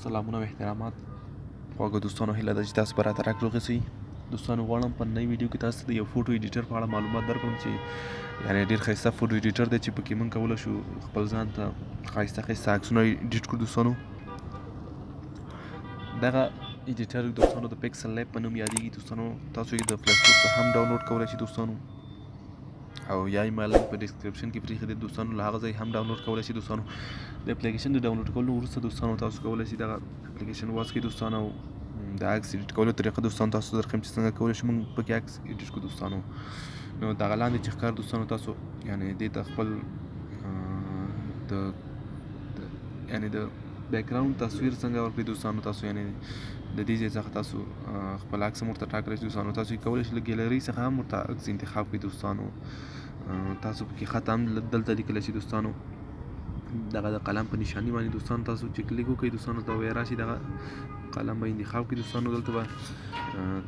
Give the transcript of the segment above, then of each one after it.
سلامونه او احترامات خواږه دوستانو، هیله ده چې تاسو به راته راکړو غسئ. دوستانو غواړم په نوې ویډیو کې تاسو ته د یو فوټو ایډیټر په اړه معلومات درکړم چې یعنې ډېر ښایسته فوټو ایډیټر دی چې پکې موږ کولی شو خپل ځان ته ښایسته ښایسته عکسونه ایډیټ کړو. دوستانو دغه ایډیټر دوستانو د پکسلاب په نوم یادېږي. دوستانو تاسو یې د پلی سټور څخه هم ډاونلوډ کولی شئ دوستانو، او یا یې ما لینک په ډسکرپشن کې پرېښی دی دوستانو، له هغه ځای هم ډاونلوډ کولی شئ. دوستانو د اپلیکیشن د ډاونلوډ کولو وروسته دوستانو تاسو کولی شئ دغه اپلیکیشن واسکئ دوستانو، او د عکس ایډیټ کولو طریقه دوستانو تاسو درښیم چې څنګه کولی شو موږ پکې عکس ایډیټ کړو. دوستانو نو دغه لاندې چې ښکار دوستانو تاسو یعنې دې ته خپل یعنې د بیکګراوند تصویر څنګه ورکړئ دوستانو، تاسو یعنې د دې ځای څخه تاسو خپل عکس هم ورته ټاکلی شئ. دوستانو تاسو یې کولی شئ له ګیلرۍ څخه هم ورته عکس انتخاب کړئ. دوستانو تاسو پکې خط هم دلته لیکلی شئ. دوستانو دغه د قلم په نشاني باندې دوستانو تاسو چې کلیک وکړئ دوستانو ته به راشي دغه قلم به انتخاب کړئ. دوستانو دلته به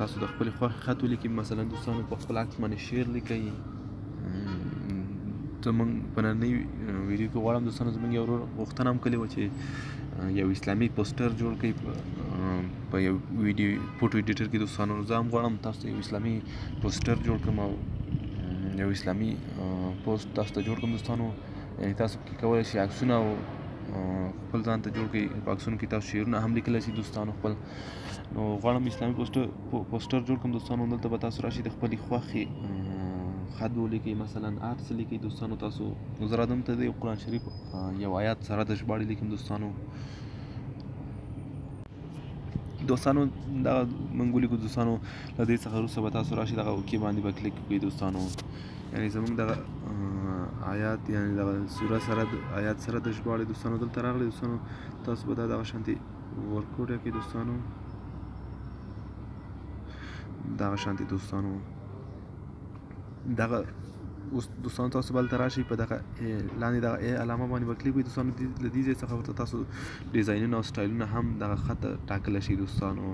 تاسو د خپلې خوښې خط ولیکئ. مثلا دوستانو په خپل عکس باندې شعر لیکئ. زموږ په نننۍ ویډیو کې غواړم دوستانو زموږ یو ورور غوښتنه هم کړې وه چې یو اسلامي پوسټر جوړ کړئ په یو ویډیو فوټو ایډیټر کې. دوستانو زه هم غواړم تاسو ته یو اسلامي پوسټر جوړ کړم او یو اسلامي پوسټ تاسو ته جوړ کړم. دوستانو یعنې تاسو پکې کولی شئ عکسونه او خپل ځان ته جوړ کړئ. په عکسونو کې تاسو شعرونه هم لیکلی شئ. دوستانو خپل نو غواړم اسلامي پوسټر جوړ کړم. دوستانو دلته به تاسو راشئ د خپلې خوښې خط ولیکئ، مثلا هر څه لیکئ. دوستانو تاسو زه راځم ته د قرآن شریف یو آیات سره د ژباړې لیکم. دوستانو دغه موږ ولیکو. دوستانو له دې څخه وروسته به تاسو راشئ دغه اوکې باندې به کلیک وکړئ. دوستانو یعنې زموږ دغه آیات یعنې دغه سوره سره آیات سره د ژباړې دوستانو دلته راغلی. دوستانو تاسو به دا دغه شانتې ورکوډ کړئ. دوستانو دغه شانتې دوستانو دغه اوس دوستانو تاسو به هلته راشئ په دغه لاندې دغه علامه باندې به کلیک وکړئ. دوستانو له دې ځای څخه ورته تاسو ډیزاینونه او سټایلونه هم دغه خط ټاکلی شئ. دوستانو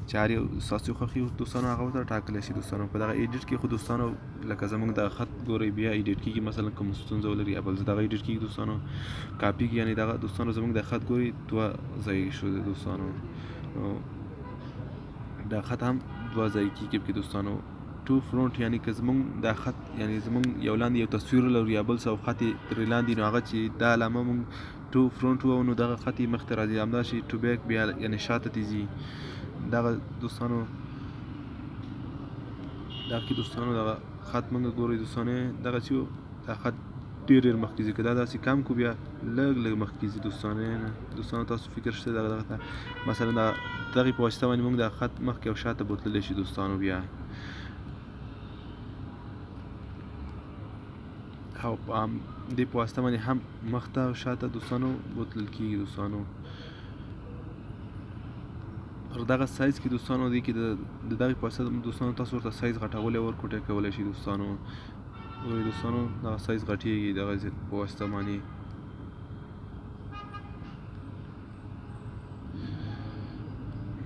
چې هر یو ستاسو خوښي دوستانو هغه ورته ټاکلی شي. دوستانو په دغه ایډیټ کې خو دوستانو لکه زموږ دغه خط ګورئ بیا ایډیټ کېږي، مثلا کوم ستونزه ولري یا بل څه دغه ایډیټ کېږي. دوستانو کاپي کې یعنې دغه دوستانو زموږ د خط ګورئ دوه ځای شو دی. دوستانو دا خط هم دوه ځای کېږي پکې. دوستانو ټو فرونټ یعنې که زموږ دا خط یعنې زموږ یو لاندې یو تصویر ولرو یا بل څه او خط یې ترې لاندې نو هغه چې دا علامه موږ ټو فرونټ ووهو نو دغه خط یې مخته راځي، همداسې ټو بیک بیا یعنې شاته ته ځي. دغه دوستانو دغه کې دوستانو دغه خط موږ ګورئ. دوستانو دغه چې دا خط ډېر مخکې ځي، که دا داسې کم کړو بیا لږ مخکې ځي. دوستانو تاسو فکر شته دغه ته مثلا دغې په واسطه باندې موږ دا خط مخکې او شاته بوتللی شي. دوستانو بیا او دې په واسطه باندې هم مخته او شاته دوستانو بوتلل کېږي. دوستانو پر دغه سایز کې دوستانو دې کې د دغې په واسطه دوستانو تاسو ورته سایز غټولی او ورکوټی کولی شئ. دوستانو ګورئ دوستانو دغه سایز غټېږي دغه په واسطه باندې.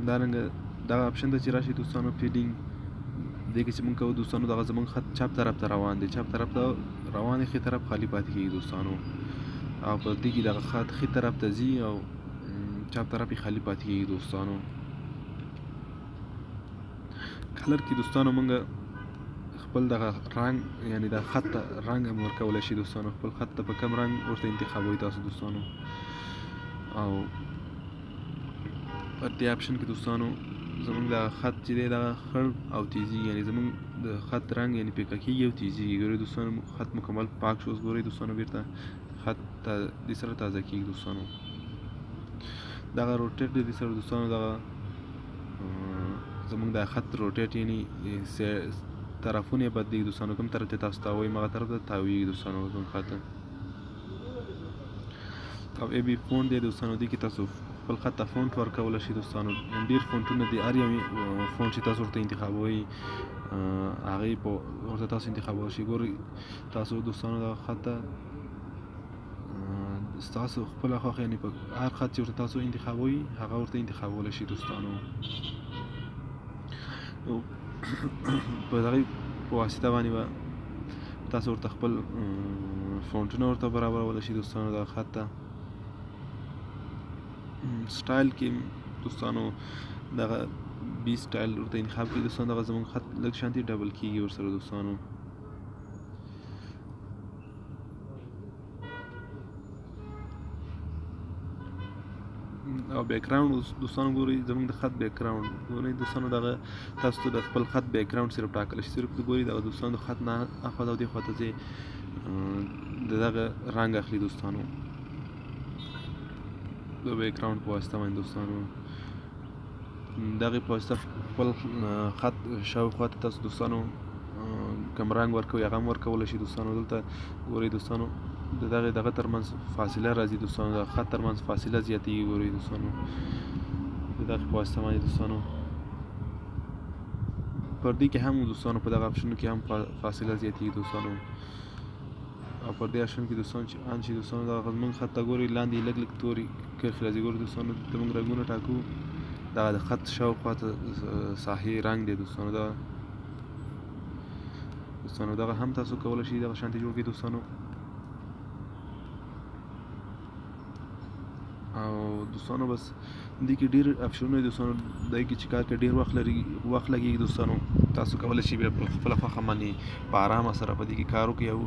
دارنګه دغه اپشن ته چې راشي دوستانو فیډینګ دې کې چې موږ کوو دوستانو دغه زموږ خط چپ طرف ته روان دی، چپ طرف ته روان دی، ښي طرف خالي پاتې کېږي. دوستانو او پر دې کې دغه خط ښي طرف ته ځي او چپ طرف یې خالي پاتې کېږي. دوستانو کلر کې دوستانو موږ خپل دغه رنګ یعنې د خط ته رنګ هم ورکولی شي. دوستانو خپل خط ته په کوم رنګ ورته انتخابوئ تاسو. دوستانو او په دې اپشن کې دوستانو زموږ د خط چې دی دغه خړ او تیزي یعنې زموږ د خط رنګ یعنې پیکه کېږي او تیزیږي. ګورئ دوستانو خط مکمل پاک شو. اوس ګورئ دوستانو بېرته خط دې سره تازه کېږي. دوستانو دغه روټیټ دی سره دوستانو دغه زموږ د خط روټیټ یعنې طرفونه یې بدلېږي. دوستانو کوم طرف ته تاسو تاووئ هغه طرف ته تاویږي. دوستانو زموږ خط او ای بي فونټ دی. دوستانو دې کې تاسو خپل خط ته فونټ ورکولی شئ. دوستانو ډېر فونټونه دي، هر یو فونټ چې تاسو ورته انتخابوئ هغې په ورته تاسو انتخابولی شئ. ګورئ تاسو دوستانو دغه خط ته ستاسو خپله خوښه یعنې په هر خط چې ورته تاسو انتخابوئ هغه ورته انتخابولی شئ. دوستانو په دغې په واسطه باندې به تاسو ورته خپل فونټونه ورته برابرولی شئ. دوستانو دغه خط ته سټایل کې دوستانو دغه بي سټایل ورته انتخاب کړئ دوستانو. دغه زموږ خط لږ شانتي ډبل کېږي ورسره دوستانو. او بیک ګراوند دوستانو ګورئ زموږ د خط بیک ګراوند ګورئ دوستانو. دغه تاسو ته د خپل خط بیک ګراوند صرف ټاکلی شي. صرف ګورئ دغه دوستانو د خط نه اخوا او دې خوا ته ځئ د دغه رنګ اخلي دوستانو د بیک ګراوند په واسطه باندې دوستانو. دغې په واسطه خپل خط شاوخوا ته تاسو دوستانو کوم رنګ ورکوئ هغه هم ورکولی شي دوستانو. دلته ګورئ دوستانو د دغه ترمنځ فاصله راځي دوستانو. د خط ترمنځ فاصله زیاتېږي ګورئ دوستانو د دغې په واسطه باندې دوستانو. پر دې کې هم دوستانو په دغه اپشنو کې هم فاصله زیاتېږي دوستانو. او پر دې اپشن کې دوستانو چې آن شي دوستانو دغه زموږ خط ته ګورئ لاندې لږ لږ تورې کرښې راځي ګورئ دوستانو. دلته موږ رنګونه ټاکو. دغه د خط شاوخوا ته ساحې رنګ دی دوستانو. دغه هم تاسو کولی شئ دغه شانتې جوړ کړئ دوستانو. او دوستانو بس دې کې ډېر اپشنونه دي دوستانو. دې کې چې کار کې ډېر وخت لګېږي دوستانو. تاسو کولی شئ بیا په خپله خوښه باندې په ارامه سره په دې کې کار وکړئ او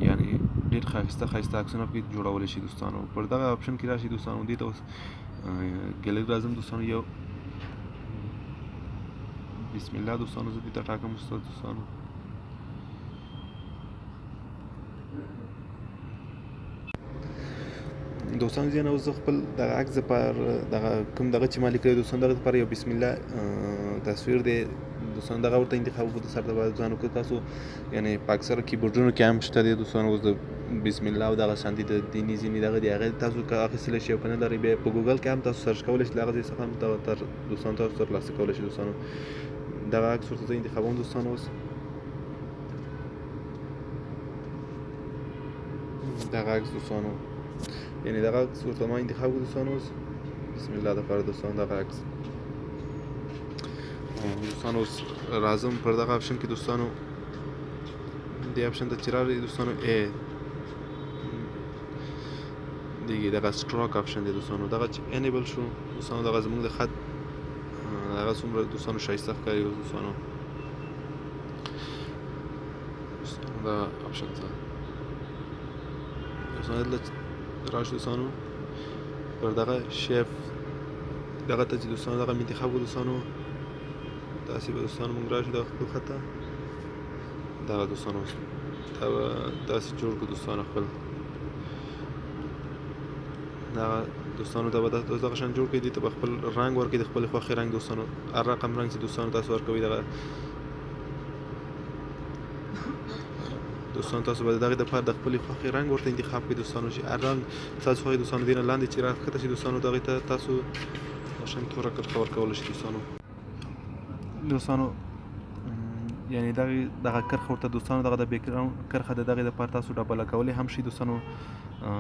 یعنې ډېر ښایسته عکسونه پکې جوړولی شي دوستانو. پر دغه اپشن کې راشي دوستانو. دې ته اوس ګیلري راځم دوستانو. یو بسم الله دوستانو زه دې ته ټاکم دوستانو. دوستانو ځینې اوس زه خپل دغه عکس دپاره دغه کوم دغه چې ما لیکلی دوستانو دغه دپاره یو بسم الله تصویر دی دوستانو. دغه ورته انتخاب وکړو د سر د باندې ځانو که تاسو یعنې په اکثره کیبورډونو کې هم شته دی دوستانو. اوس د بسم الله او دغه شانتي د دیني ځینې دغه دی هغه تاسو که اخیستلی شئ او که نه لرئ بیا په ګوګل کې هم تاسو سرچ کولی شئ. له هغه ځای څخه هم دوستانو تاسو ترلاسه کولی شئ دوستانو. دغه عکس ورته زه انتخابوم دوستانو. اوس دغه عکس دوستانو یعنې دغه عکس ورته ما انتخاب کړو دوستانو. اوس بسم الله دپاره دوستانو دغه عکس دوستانو. اوس راځم پر دغه اپشن کې دوستانو. دې اپشن ته چې راغلئ دوستانو دغه سټروک اپشن دی دوستانو. دغه چې انیبل شو دوستانو دغه زموږ د خط هغه څومره دوستانو ښایسته ښکاري دوستانو. دا اپشن ته دوستانو راشو دوستانو. پر دغه شیپ دغه ته چې دوستانو دغه انتخاب کړو دوستانو. داسې به دوستانو موږ راشو دغه خپل خط ته دغه دوستانو دا به داسې جوړ کړو دوستانو. خپل دغه دوستانو دا به دغه شان جوړ کړئ. دې ته به خپل رنګ ورکړئ د خپلې خوښې رنګ دوستانو. هر رقم رنګ چې دوستانو تاسو ورکوئ دغه دوستانو تاسو به د دغې دپاره د خپلې خوښې رنګ ورته انتخاب کړئ دوستانو. چې هر رنګ تاسو خوښوئ دوستانو دې نه لاندې چې راښکته شي دوستانو دغې ته تاسو شان توره کرښه ورکولی شئ دوستانو. یعنې دغه کرښه ورته دوستانو دغه د بیک ګراوند کرښه د دغې دپاره تاسو ډبله کولی هم شئ دوستانو.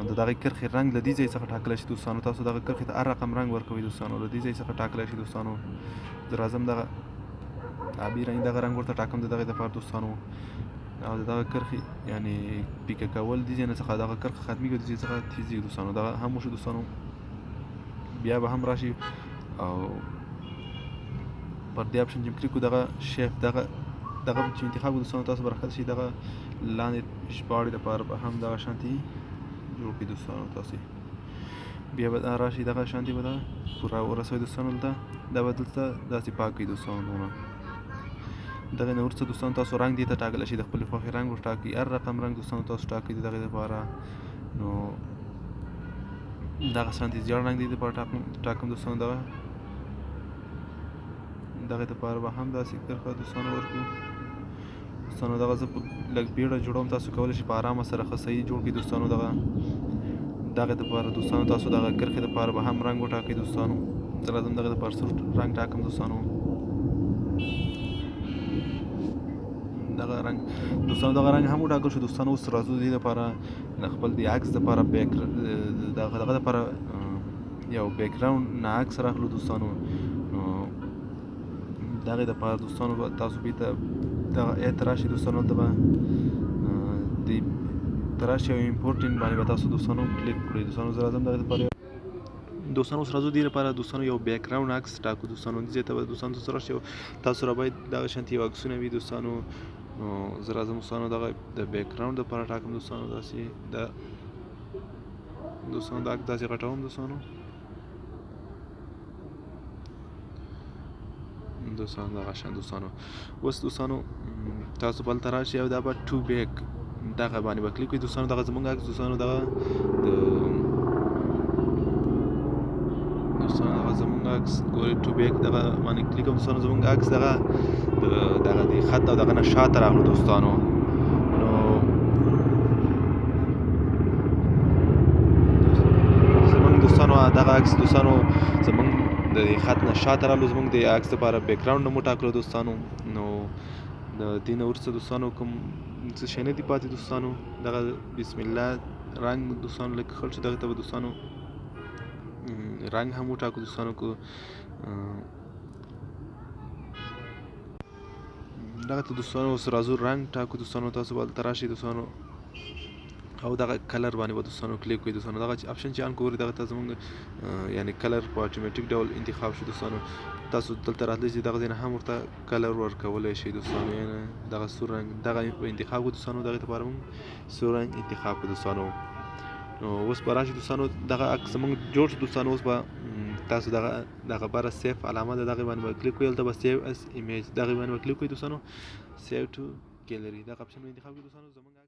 د دغې کرښې رنګ له دې ځای څخه ټاکلی شي دوستانو. تاسو دغه کرښې ته هر رقم رنګ ورکوئ دوستانو. له دې ځای څخه ټاکلی شي دوستانو. زه راځم دغه آبي رنګ دغه رنګ ورته ټاکم د دغې دپاره دوستانو. او د دغه کرښې یعنې پیکه کول دې ځای نه څخه دغه کرښه ختمېږي دې ځای څخه تیزېږي دوستانو. دغه هم وشو دوستانو. بیا به هم راشي او پر دې اپشن چې کلیک کړو دغه شیپ دغه چې انتخاب کړو دوستانو تاسو به راښکته شي. دغه لاندې ژباړې دپاره به هم دغه شانتي جوړ کړئ دوستانو تاسې. بیا به دا راشي دغه شانتي به دا پوره ورسوئ دوستانو. دلته دا به دلته داسې پاک کړئ دوستانو. دغه نه وروسته دوستانو تاسو رنګ دې ته ټاکلی شئ. د خپلې خوښې رنګ ورټاکئ. هر رقم رنګ دوستانو تاسو ټاکئ د دغې دپاره. نو دغه شانتي زیړ رنګ دې دپاره ټاکم دوستانو. دغې دپاره به هم داسې کرښه دوستانو ورکړو دوستانو. دغه زه لږ بیړه جوړوم. تاسو کولی شئ په ارامه سره ښه صحیح جوړ کړئ دوستانو. دغې دپاره دوستانو تاسو دغه کرښې دپاره به هم رنګ وټاکئ دوستانو. زه راځم دغې دپاره سور رنګ ټاکم دوستانو. دغه رنګ دوستانو دغه رنګ هم وټاکل شو دوستانو. اوس راځو دې دپاره خپل د عکس دپاره دغه دپاره یو بیک ګراوند نه عکس راخلو دوستانو. نو دغې دپاره دوستانو به تاسو بېرته دغه ای ته راشئ دوستانو. دلته به ته راشئ او امپورټ ان باندې به تاسو دوستانو کلیک کړئ دوستانو. زه راځم دغې دپاره دوستانو اوس راځو دې لپاره دوستانو یو بیک ګراوند عکس ټاکو دوستانو. دې ځای ته به دوستانو تاسو راشئ، تاسو را باید دغه شانتې یو عکسونه وي دوستانو. نو زه راځم دوستانو دغه د بیک ګراوند دپاره ټاکم دوستانو. داسې دوستانو دا داسې غټوم دوستانو. دغه شان دوستانو. اوس دوستانو تاسو به هلته راشئ او دا به ټو بیک دغه باندې به کلیک کړئ دوستانو. دغه زموږ عکس دوستانو دغه زموږ عکس ګورئ ټو بیک دغه باندې کلیک کوم دوستانو. زموږ عکس دغه د خط او دغه نه شاته راغلو دوستانو. نو زموږ دوستانو دغه عکس دوستانو زموږ د خط نه شاته راغلو. زموږ د عکس دپاره بیک ګراوند مو ټاکلو دوستانو. نو د دې نه وروسته دوستانو کوم څه شی نه دي پاتې دوستانو. دغه بسم الله رنګ دوستانو لږ خړ شو، دغه ته به دوستانو رنګ هم وټاکو دوستانو. کو دغه ته دوستانو اوس راځو رنګ ټاکو دوستانو. تاسو به هلته راشئ دوستانو او دغه کلر باندې به دوستانو کلیک کړئ دوستانو. دغه اپشن چې آن کړئ دغه ته زموږ یعنی کلر په اتوماتیک ډول انتخاب شو دوستانو. تاسو دلته راتلی چې دغه ځای نه هم ورته کلر ورکولی شئ دوستانو. یعنې دغه سور رنګ دغه انتخاب کړو دوستانو. دغې لپاره موږ سور رنګ انتخاب کړو دوستانو. نو اوس به راشئ دوستانو دغه عکس زموږ جوړ شو دوستانو. اوس به تاسو دغه بره سیف علامه ده دغې باندې به کلیک کړئ. هلته به سیو اس ایمیج دغې باندې به کلیک کړئ دوستانو. سیو ټو ګیلري دغه اپشن به انتخاب کړئ دوستانو. زموږ